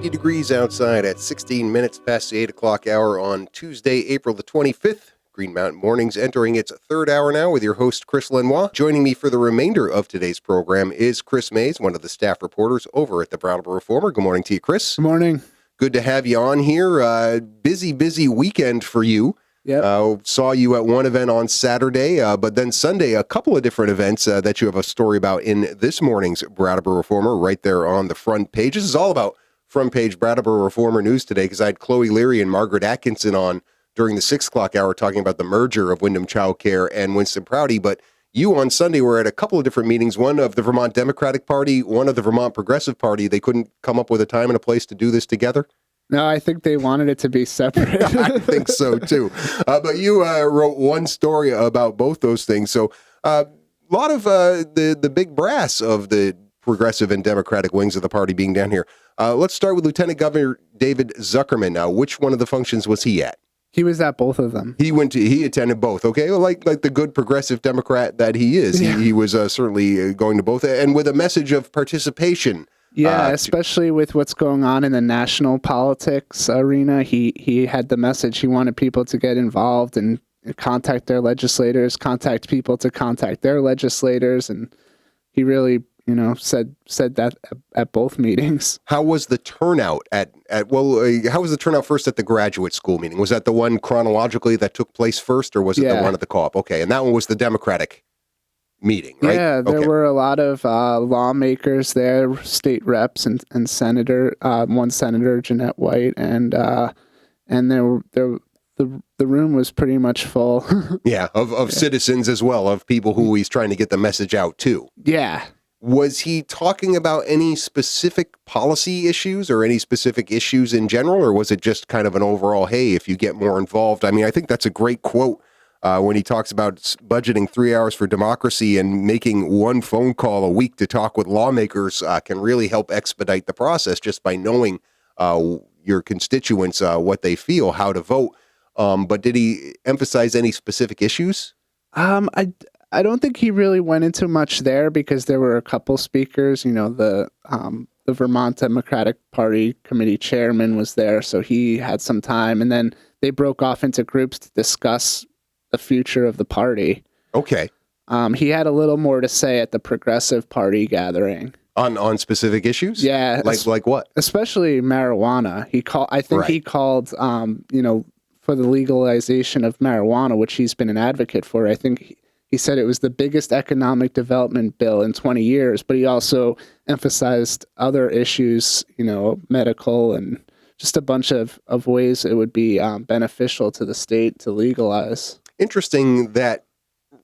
Degrees outside at 16 minutes past the 8 o'clock hour on Tuesday, April the 25th. Green Mountain Mornings entering its third hour now with your host, Chris Lenois. Joining me for the remainder of today's program is Chris Mays, one of the staff reporters over at the Brattleboro Reformer. Good morning to you, Chris. Good morning. Good to have you on here. Busy weekend for you. Yep. Saw you at one event on Saturday, but then Sunday, a couple of different events that you have a story about in this morning's Brattleboro Reformer right there on the front page. This is all about front page Brattleboro Reformer news today because I had Chloe Leary and Margaret Atkinson on during the 6 o'clock hour talking about the merger of Wyndham Child Care and Winston Prouty. But you on Sunday were at a couple of different meetings, one of the Vermont Democratic Party, one of the Vermont Progressive Party. They couldn't come up with a time and a place to do this together? No, I think they wanted it to be separate. I think so, too. But you wrote one story about both those things. So a lot of the big brass of the Progressive and Democratic wings of the party being down here. Let's start with Lieutenant Governor David Zuckerman. Now, which one of the functions was he at? He was at both of them. He attended both. Okay, well, like the good progressive Democrat that he is, yeah. he was certainly going to both, and with a message of participation. Yeah, especially with what's going on in the national politics arena. He had the message. He wanted people to get involved and contact their legislators, contact people to contact their legislators, and he really said that at both meetings. How was the turnout how was the turnout first at the graduate school meeting? Was that the one chronologically that took place first, or was it the one at the co-op? Okay, and that one was the Democratic meeting, right? Yeah, there were a lot of lawmakers there, state reps and senator, one senator, Jeanette White, and the room was pretty much full. Yeah, of citizens as well, of people who he's trying to get the message out to. Yeah. Was he talking about any specific policy issues or any specific issues in general, or was it just kind of an overall, hey, if you get more involved? I mean, I think that's a great quote when he talks about budgeting 3 hours for democracy and making one phone call a week to talk with lawmakers can really help expedite the process just by knowing your constituents, what they feel, how to vote. But did he emphasize any specific issues? I don't think he really went into much there because there were a couple speakers. The Vermont Democratic Party committee chairman was there, so he had some time. And then they broke off into groups to discuss the future of the party. Okay. He had a little more to say at the Progressive Party gathering. On specific issues? Yeah. Like what? Especially marijuana. He called, for the legalization of marijuana, which he's been an advocate for. I think he said it was the biggest economic development bill in 20 years, but he also emphasized other issues, medical and just a bunch of ways it would be beneficial to the state to legalize. Interesting that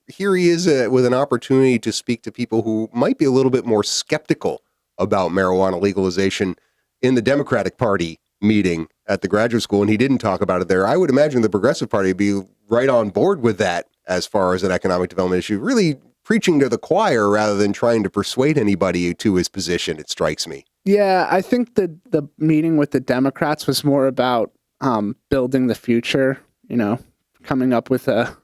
here he is with an opportunity to speak to people who might be a little bit more skeptical about marijuana legalization in the Democratic Party meeting at the graduate school, and he didn't talk about it there. I would imagine the Progressive Party would be right on board with that as far as an economic development issue, really preaching to the choir rather than trying to persuade anybody to his position, it strikes me. Yeah, I think the meeting with the Democrats was more about building the future, coming up with a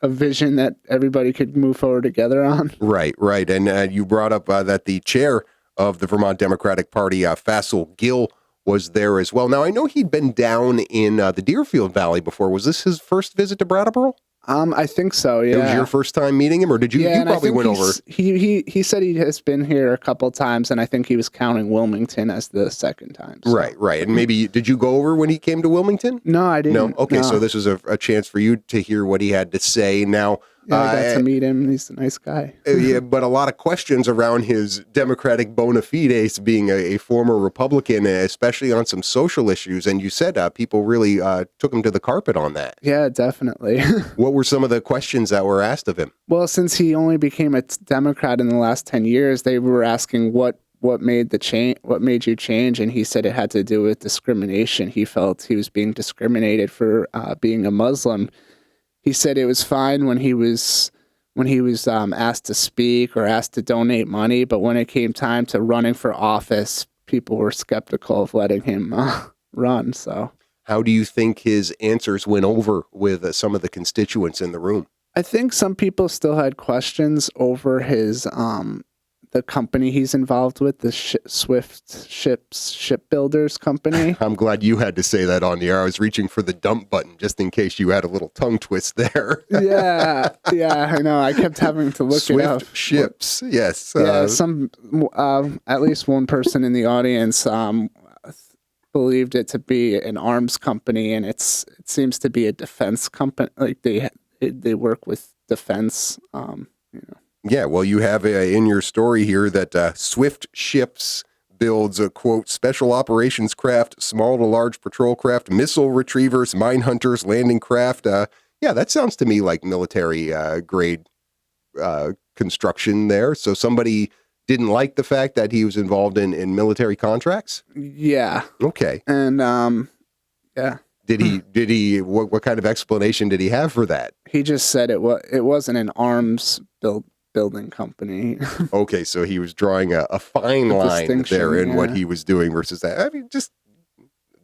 vision that everybody could move forward together on. Right. And you brought up that the chair of the Vermont Democratic Party, Faisal Gill, was there as well. Now, I know he'd been down in the Deerfield Valley before. Was this his first visit to Brattleboro? I think so, yeah. It was your first time meeting him, or did you? Yeah, you probably went over. He said he has been here a couple times, and I think he was counting Wilmington as the second time. So. Right. And maybe, did you go over when he came to Wilmington? No, I didn't. No? Okay, so this was a chance for you to hear what he had to say. Now, yeah, I got to meet him. He's a nice guy. Yeah, but a lot of questions around his Democratic bona fides, being a former Republican, especially on some social issues. And you said people really took him to the carpet on that. Yeah, definitely. What were some of the questions that were asked of him? Well, since he only became a Democrat in the last 10 years, they were asking what what made the change? What made you change? And he said it had to do with discrimination. He felt he was being discriminated for being a Muslim. He said it was fine when he was asked to speak or asked to donate money, but when it came time to running for office, people were skeptical of letting him run. So, how do you think his answers went over with some of the constituents in the room? I think some people still had questions over his the company he's involved with, the Swift Shipbuilders Company. I'm glad you had to say that on the air. I was reaching for the dump button just in case you had a little tongue twist there. yeah, I know. I kept having to look it up. Swift ships, yes. Yeah, at least one person in the audience believed it to be an arms company, and it seems to be a defense company. Like they work with defense. Yeah, well, you have in your story here that Swift Ships builds a, quote, special operations craft, small to large patrol craft, missile retrievers, mine hunters, landing craft. Yeah, that sounds to me like military grade construction there. So somebody didn't like the fact that he was involved in military contracts? Yeah. Okay. And, yeah. Did he, what kind of explanation did he have for that? He just said it wasn't an arms building company. Okay, so he was drawing a fine line there in what he was doing versus that. I mean, just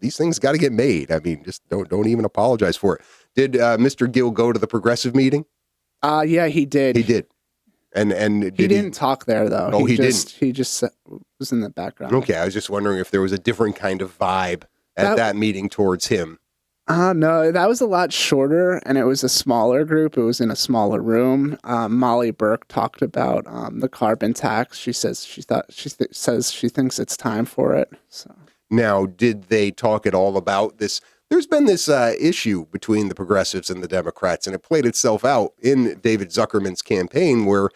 these things got to get made. I mean, just don't even apologize for it. Did Mr. Gill go to the progressive meeting? Yeah, he did. He did. And he didn't talk there though. Oh, he didn't. He just was in the background. Okay, I was just wondering if there was a different kind of vibe at that meeting towards him. No, that was a lot shorter, and it was a smaller group. It was in a smaller room. Molly Burke talked about the carbon tax. She says she thinks it's time for it. So now, did they talk at all about this? There's been this issue between the progressives and the Democrats, and it played itself out in David Zuckerman's campaign where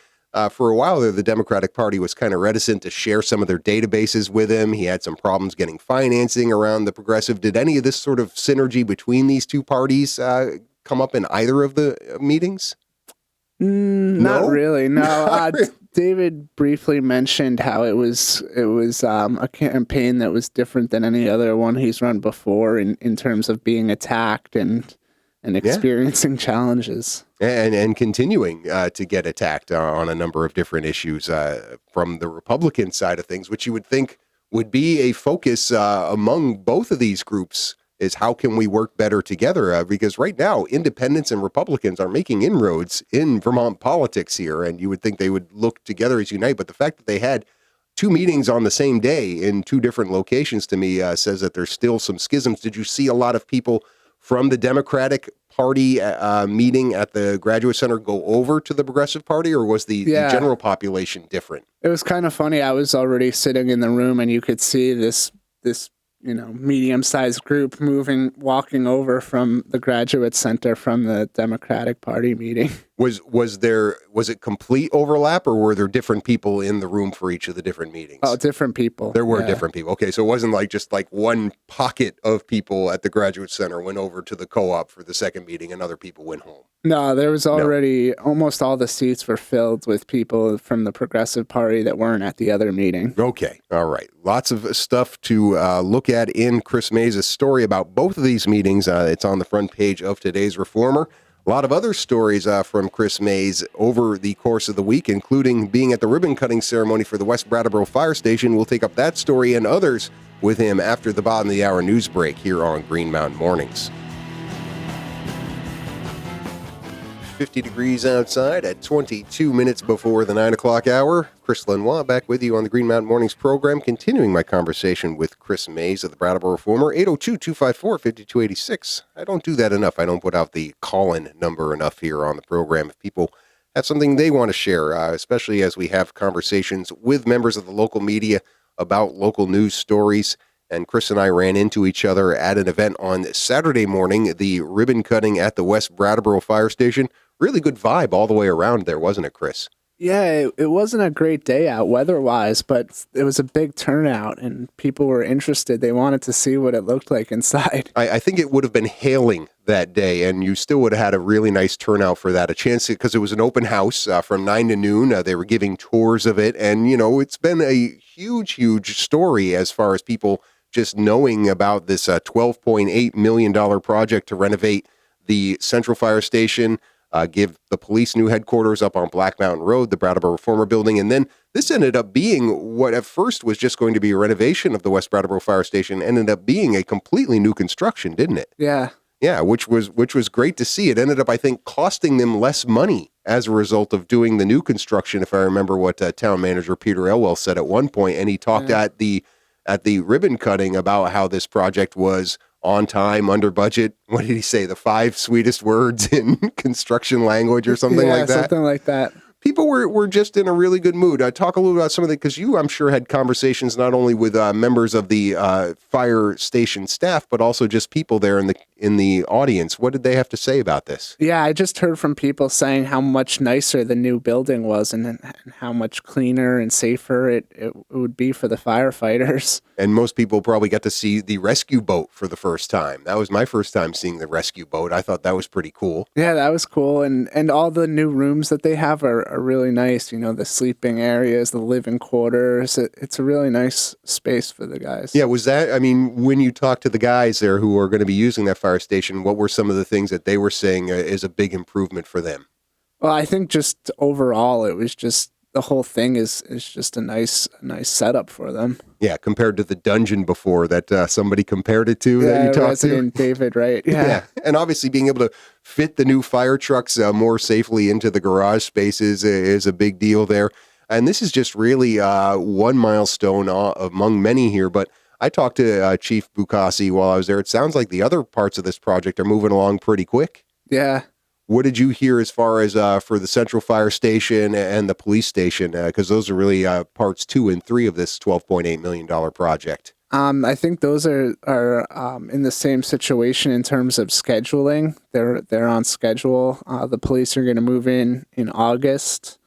for a while there, the Democratic Party was kind of reticent to share some of their databases with him. He had some problems getting financing around the progressive. Did any of this sort of synergy between these two parties come up in either of the meetings? Not really. No. David briefly mentioned how it was a campaign that was different than any other one he's run before in terms of being attacked and experiencing challenges. And continuing to get attacked on a number of different issues from the Republican side of things, which you would think would be a focus among both of these groups, is how can we work better together? Because right now, independents and Republicans are making inroads in Vermont politics here, and you would think they would look together as unite. But the fact that they had two meetings on the same day in two different locations to me says that there's still some schisms. Did you see a lot of people from the Democratic Party meeting at the Graduate Center go over to the Progressive Party, or was the general population different? It was kind of funny. I was already sitting in the room, and you could see this medium-sized group walking over from the Graduate Center from the Democratic Party meeting. Was it complete overlap, or were there different people in the room for each of the different meetings? Oh, different people. There were different people. Okay, so it wasn't like just like one pocket of people at the Graduate Center went over to the co-op for the second meeting and other people went home. No, there was already almost all the seats were filled with people from the Progressive Party that weren't at the other meeting. Okay, all right. Lots of stuff to look at in Chris Mays' story about both of these meetings. It's on the front page of today's Reformer. A lot of other stories from Chris Mays over the course of the week, including being at the ribbon-cutting ceremony for the West Brattleboro Fire Station. We'll take up that story and others with him after the bottom of the hour news break here on Green Mountain Mornings. 50 degrees outside at 22 minutes before the 9 o'clock hour. Chris Lenois back with you on the Green Mountain Mornings program, continuing my conversation with Chris Mays of the Brattleboro Reformer, 802-254-5286. I don't do that enough. I don't put out the call-in number enough here on the program. If people have something they want to share, especially as we have conversations with members of the local media about local news stories. And Chris and I ran into each other at an event on Saturday morning, the ribbon cutting at the West Brattleboro Fire Station. Really good vibe all the way around there, wasn't it, Chris? Yeah, it wasn't a great day out weather-wise, but it was a big turnout, and people were interested. They wanted to see what it looked like inside. I think it would have been hailing that day, and you still would have had a really nice turnout for that. A chance because it was an open house from 9 to noon. They were giving tours of it, and it's been a huge story as far as people just knowing about this $12.8 million project to renovate the Central Fire Station. Give the police new headquarters up on Black Mountain Road, the Brattleboro Reformer Building. And then this ended up being what at first was just going to be a renovation of the West Brattleboro Fire Station, ended up being a completely new construction, didn't it? Yeah. Yeah, which was great to see. It ended up, I think, costing them less money as a result of doing the new construction, if I remember what town manager Peter Elwell said at one point. And he talked at the ribbon cutting about how this project was on time, under budget. What did he say? The 5 sweetest words in construction language or something like that? Something like that. People were just in a really good mood. Talk a little about some of the, because you, I'm sure, had conversations not only with members of the fire station staff, but also just people there in the audience. What did they have to say about this? Yeah, I just heard from people saying how much nicer the new building was and how much cleaner and safer it would be for the firefighters. And most people probably got to see the rescue boat for the first time. That was my first time seeing the rescue boat. I thought that was pretty cool. Yeah, that was cool. And all the new rooms that they have are really nice. The sleeping areas, the living quarters. It's a really nice space for the guys. Yeah, was that, when you talk to the guys there who are going to be using that fire station, what were some of the things that they were saying is a big improvement for them? Well, I think just overall, it was just, the whole thing is just a nice setup for them. Yeah, compared to the dungeon before that somebody compared it to that you talked Resident David, right? Yeah, and obviously being able to fit the new fire trucks more safely into the garage spaces is a big deal there. And this is just really one milestone among many here. But I talked to Chief Bukasi while I was there. It sounds like the other parts of this project are moving along pretty quick. Yeah. What did you hear as far as for the Central Fire Station and the police station? Because those are really parts 2 and 3 of this $12.8 million project. I think those are in the same situation in terms of scheduling. They're on schedule. The police are going to move in August,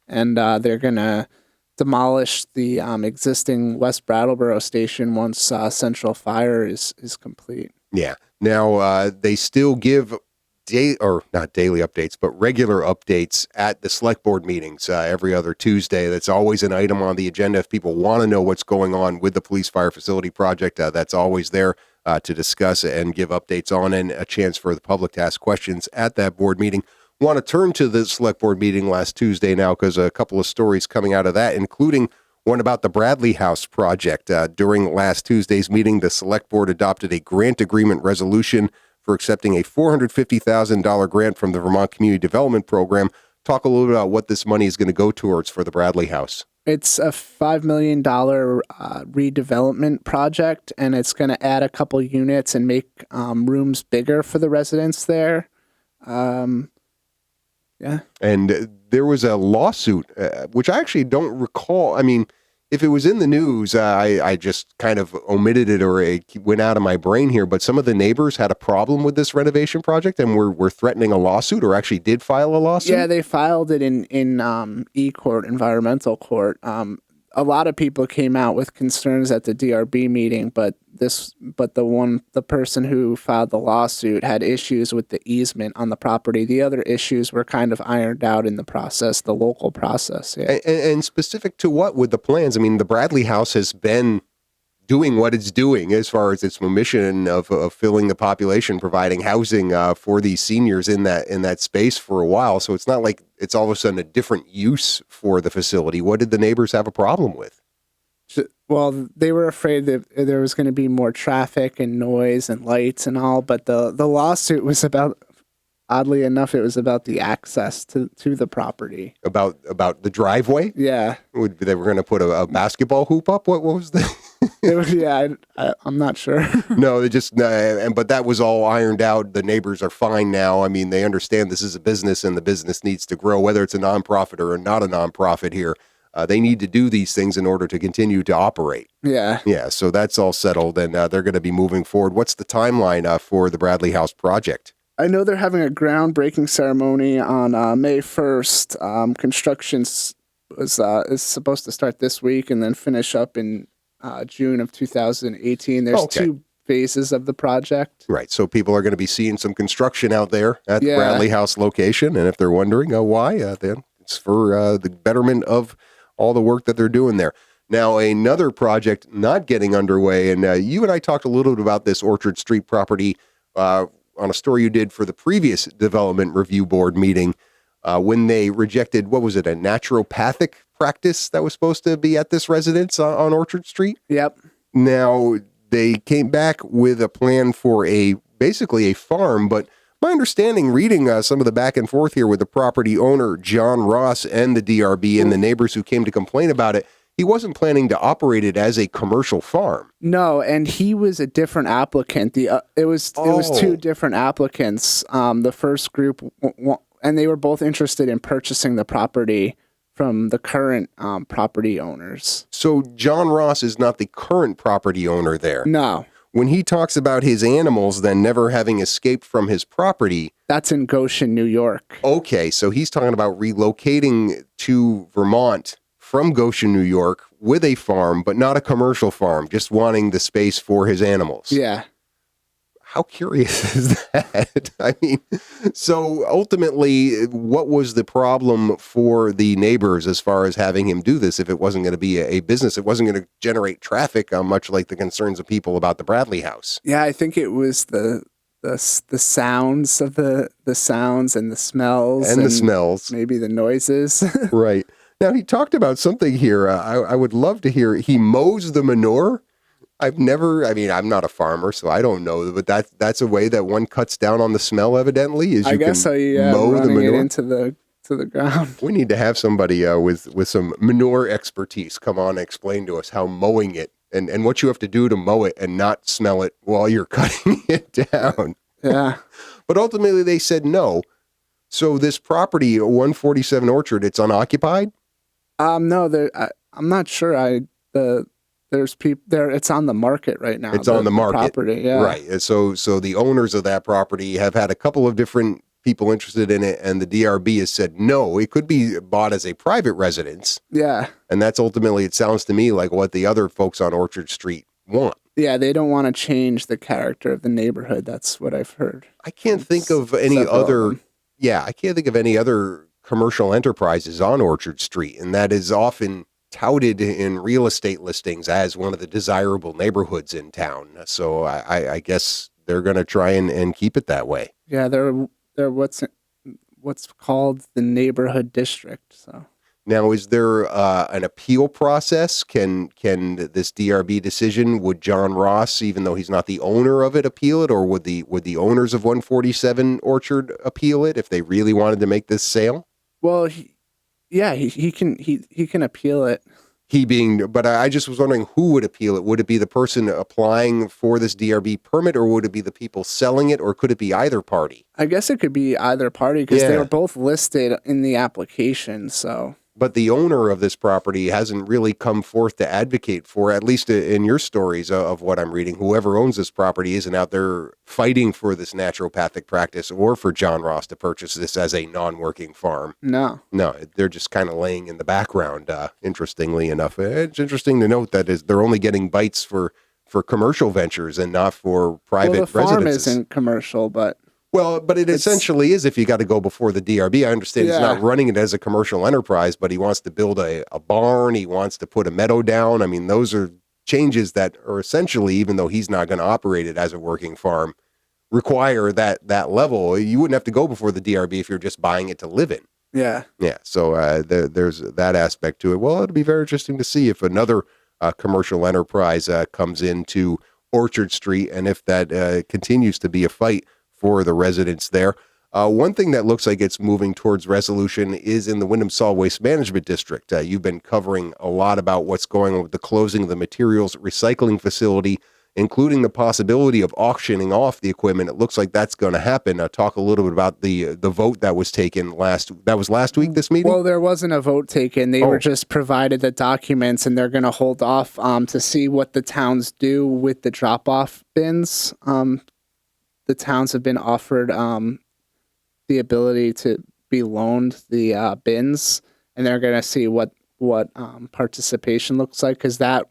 and they're going to demolish the existing West Brattleboro station once Central Fire is complete. Yeah. Now, they still give not daily updates, but regular updates at the select board meetings every other Tuesday. That's always an item on the agenda. If people want to know what's going on with the police fire facility project, that's always there to discuss and give updates on, and a chance for the public to ask questions at that board meeting. Want to turn to the select board meeting last Tuesday now, because a couple of stories coming out of that, including one about the Bradley House project. During last Tuesday's meeting, the select board adopted a grant agreement resolution for accepting a $450,000 grant from the Vermont Community Development Program. Talk a little bit about what this money is going to go towards for the Bradley House. It's a $5 million redevelopment project, and it's going to add a couple units and make rooms bigger for the residents there. Yeah. And there was a lawsuit, which I actually don't recall. If it was in the news, I just kind of omitted it, or it went out of my brain here. But some of the neighbors had a problem with this renovation project and were threatening a lawsuit, or actually did file a lawsuit. Yeah, they filed it in E-Court, environmental court. A lot of people came out with concerns at the DRB meeting, but the person who filed the lawsuit had issues with the easement on the property. The other issues were kind of ironed out in the process, the local process. Yeah. And specific to what with the plans? The Bradley House has been doing what it's doing as far as its mission of filling the population, providing housing for these seniors in that space for a while. So it's not like it's all of a sudden a different use for the facility. What did the neighbors have a problem with? Well, they were afraid that there was going to be more traffic and noise and lights and all, but the lawsuit was about, oddly enough, it was about the access to the property. About the driveway? Yeah. They were going to put a basketball hoop up? What was the... I'm not sure. No, they just, but that was all ironed out. The neighbors are fine now. They understand this is a business and the business needs to grow, whether it's a nonprofit or not a nonprofit here. They need to do these things in order to continue to operate. Yeah. Yeah. So that's all settled, and they're going to be moving forward. What's the timeline for the Bradley House project? I know they're having a groundbreaking ceremony on May 1st. Construction is supposed to start this week and then finish up in June of 2018. There's two phases of the project. Right. So people are going to be seeing some construction out there at the Bradley House location. And if they're wondering why, then it's for the betterment of all the work that they're doing there. Now, another project not getting underway, and you and I talked a little bit about this Orchard Street property on a story you did for the previous Development Review Board meeting when they rejected, what was it, a naturopathic practice that was supposed to be at this residence on Orchard Street? Yep. Now, they came back with a plan for basically a farm, but my understanding, reading some of the back and forth here with the property owner, John Ross, and the DRB and the neighbors who came to complain about it, he wasn't planning to operate it as a commercial farm. No, and he was a different applicant. It was two different applicants. The first group, and they were both interested in purchasing the property from the current property owners. So John Ross is not the current property owner there. No. When he talks about his animals then never having escaped from his property. That's in Goshen, New York. Okay, so he's talking about relocating to Vermont from Goshen, New York with a farm, but not a commercial farm, just wanting the space for his animals. Yeah. How curious is that? I mean, so ultimately, what was the problem for the neighbors as far as having him do this if it wasn't going to be a business? It wasn't going to generate traffic, much like the concerns of people about the Bradley House. Yeah, I think it was the sounds of the sounds and the smells. And the smells. Maybe the noises. Right. Now, he talked about something here. I would love to hear. He mows the manure. I'm not a farmer, so I don't know, but that's a way that one cuts down on the smell, evidently, is you can mow the manure. It into the ground. We need to have somebody with some manure expertise come on and explain to us how mowing it and what you have to do to mow it and not smell it while you're cutting it down. Yeah. But ultimately they said no. So this property, 147 Orchard, it's unoccupied? No, I'm not sure. There's people there. It's on the market right now. It's on the market. Property, yeah. Right. So the owners of that property have had a couple of different people interested in it, and the DRB has said no. It could be bought as a private residence. Yeah. And that's ultimately, it sounds to me like what the other folks on Orchard Street want. Yeah, they don't want to change the character of the neighborhood. That's what I've heard. I can't think of any other. Yeah, I can't think of any other commercial enterprises on Orchard Street, and that is often touted in real estate listings as one of the desirable neighborhoods in town. So I guess they're going to try and keep it that way. Yeah, they're what's called the neighborhood district. So now, is there an appeal process? Can this DRB decision, would John Ross, even though he's not the owner of it, appeal it, or would the owners of 147 Orchard appeal it if they really wanted to make this sale? Well, he can appeal it. But I just was wondering who would appeal it. Would it be the person applying for this DRB permit, or would it be the people selling it, or could it be either party? I guess it could be either party because they were both listed in the application. So, but the owner of this property hasn't really come forth to advocate for, at least in your stories of what I'm reading. Whoever owns this property isn't out there fighting for this naturopathic practice or for John Ross to purchase this as a non-working farm. No, they're just kind of laying in the background. Interestingly enough, it's interesting to note that they're only getting bites for commercial ventures and not for private residences. The farm isn't commercial, but. Well, but it essentially is if you got to go before the DRB. I understand he's not running it as a commercial enterprise, but he wants to build a barn. He wants to put a meadow down. I mean, those are changes that are essentially, even though he's not going to operate it as a working farm, require that level. You wouldn't have to go before the DRB if you're just buying it to live in. Yeah. Yeah. So there's that aspect to it. Well, it'll be very interesting to see if another commercial enterprise comes into Orchard Street and if that continues to be a fight for the residents there. One thing that looks like it's moving towards resolution is in the Windham Solid Waste Management District. You've been covering a lot about what's going on with the closing of the materials recycling facility, including the possibility of auctioning off the equipment. It looks like that's going to happen. Talk a little bit about the vote that was taken last week, this meeting? Well, there wasn't a vote taken. They were just provided the documents, and they're going to hold off to see what the towns do with the drop-off bins. the towns have been offered the ability to be loaned the bins, and they're going to see what participation looks like, because that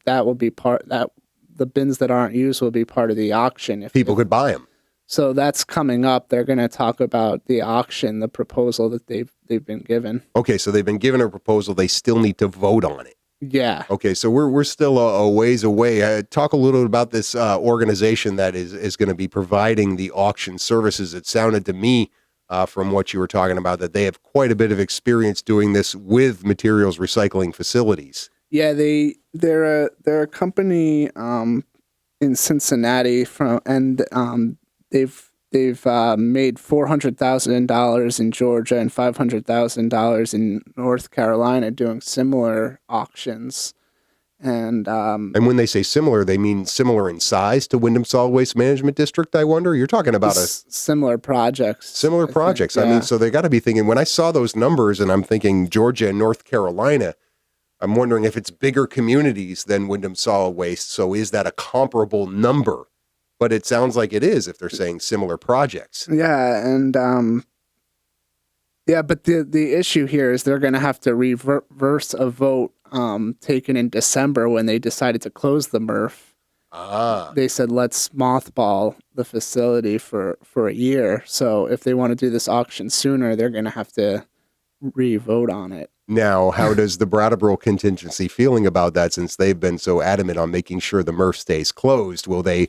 will be the bins that aren't used will be part of the auction. If people could buy them. So that's coming up. They're going to talk about the auction, the proposal that they've been given. Okay, so they've been given a proposal. They still need to vote on it. Yeah. Okay, so we're still a ways away. Talk a little bit about this organization that is going to be providing the auction services. It sounded to me, from what you were talking about, that they have quite a bit of experience doing this with materials recycling facilities. Yeah, they're a company in Cincinnati they've made $400,000 in Georgia and $500,000 in North Carolina doing similar auctions. And when they say similar, they mean similar in size to Windham Solid Waste Management District, I wonder? You're talking about similar projects. Similar projects. Yeah. I mean, so they got to be thinking, when I saw those numbers and I'm thinking Georgia and North Carolina, I'm wondering if it's bigger communities than Windham Solid Waste. So is that a comparable number? But it sounds like it is if they're saying similar projects. Yeah, and but the issue here is they're going to have to reverse a vote taken in December when they decided to close the MRF. They said, let's mothball the facility for a year. So if they want to do this auction sooner, they're going to have to re-vote on it. Now, how does the Brattleboro contingency feeling about that, since they've been so adamant on making sure the MRF stays closed? Will they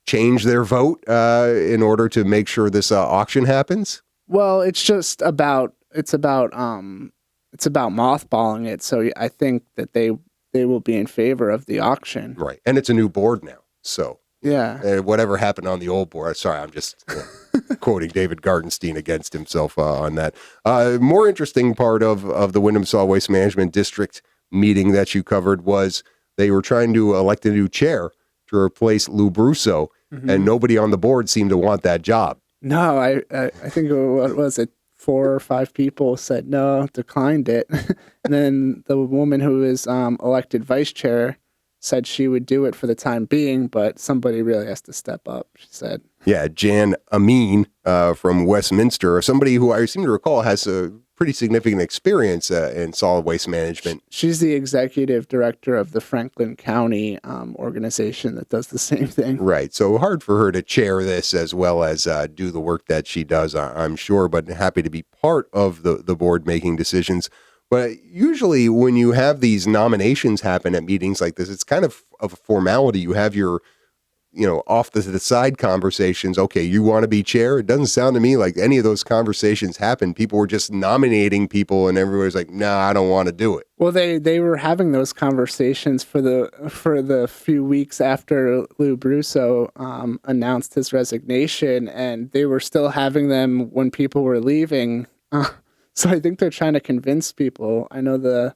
change their vote in order to make sure this auction happens? Well, it's about mothballing it. So I think that they will be in favor of the auction. Right. And it's a new board now. So yeah, whatever happened on the old board. Sorry, I'm just quoting David Gartenstein against himself on that. More interesting part of the Windham Solid Waste Management District meeting that you covered was they were trying to elect a new chair to replace Lou Brusso, and nobody on the board seemed to want that job. No, I think what was it? 4 or 5 people said no, declined it. And then the woman who is elected vice chair said she would do it for the time being, but somebody really has to step up, she said. Yeah, Jan Amin from Westminster, somebody who I seem to recall has a pretty significant experience in solid waste management. She's the executive director of the Franklin County organization that does the same thing. Right. So hard for her to chair this as well as do the work that she does, I'm sure, but happy to be part of the board making decisions. But usually when you have these nominations happen at meetings like this, it's kind of a formality. You have your, off the side conversations. Okay, you want to be chair? It doesn't sound to me like any of those conversations happened. People were just nominating people and everybody's like, nah, I don't want to do it. Well, they were having those conversations for the few weeks after Lou Brusso announced his resignation, and they were still having them when people were leaving. So I think they're trying to convince people. I know the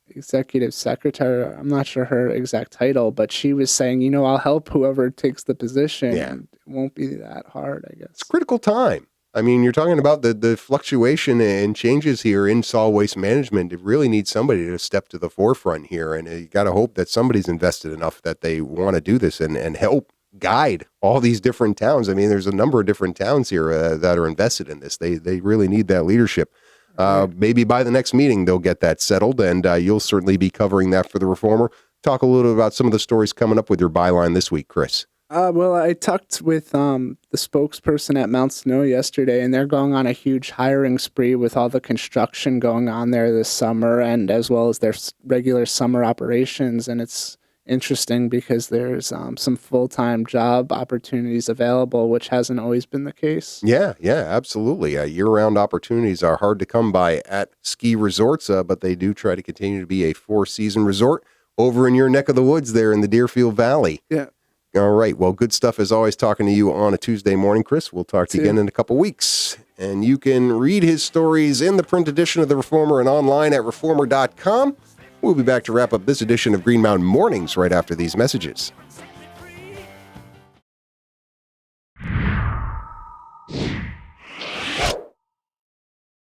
executive secretary, I'm not sure her exact title, but she was saying, I'll help whoever takes the position. Yeah. And it won't be that hard, I guess. It's critical time. I mean, you're talking about the fluctuation and changes here in solid waste management. It really needs somebody to step to the forefront here. And you got to hope that somebody's invested enough that they want to do this and help guide all these different towns. I mean, there's a number of different towns here that are invested in this. They really need that leadership. Maybe by the next meeting, they'll get that settled, and you'll certainly be covering that for the Reformer. Talk a little bit about some of the stories coming up with your byline this week, Chris. Well, I talked with the spokesperson at Mount Snow yesterday, and they're going on a huge hiring spree with all the construction going on there this summer, and as well as their regular summer operations. And it's interesting because there's some full-time job opportunities available, which hasn't always been the case. Yeah, absolutely. Year-round opportunities are hard to come by at ski resorts, but they do try to continue to be a 4-season resort over in your neck of the woods there in the Deerfield Valley. Yeah. All right. Well, good stuff as always talking to you on a Tuesday morning, Chris. We'll talk to you again in a couple weeks. And you can read his stories in the print edition of The Reformer and online at reformer.com. We'll be back to wrap up this edition of Green Mountain Mornings right after these messages.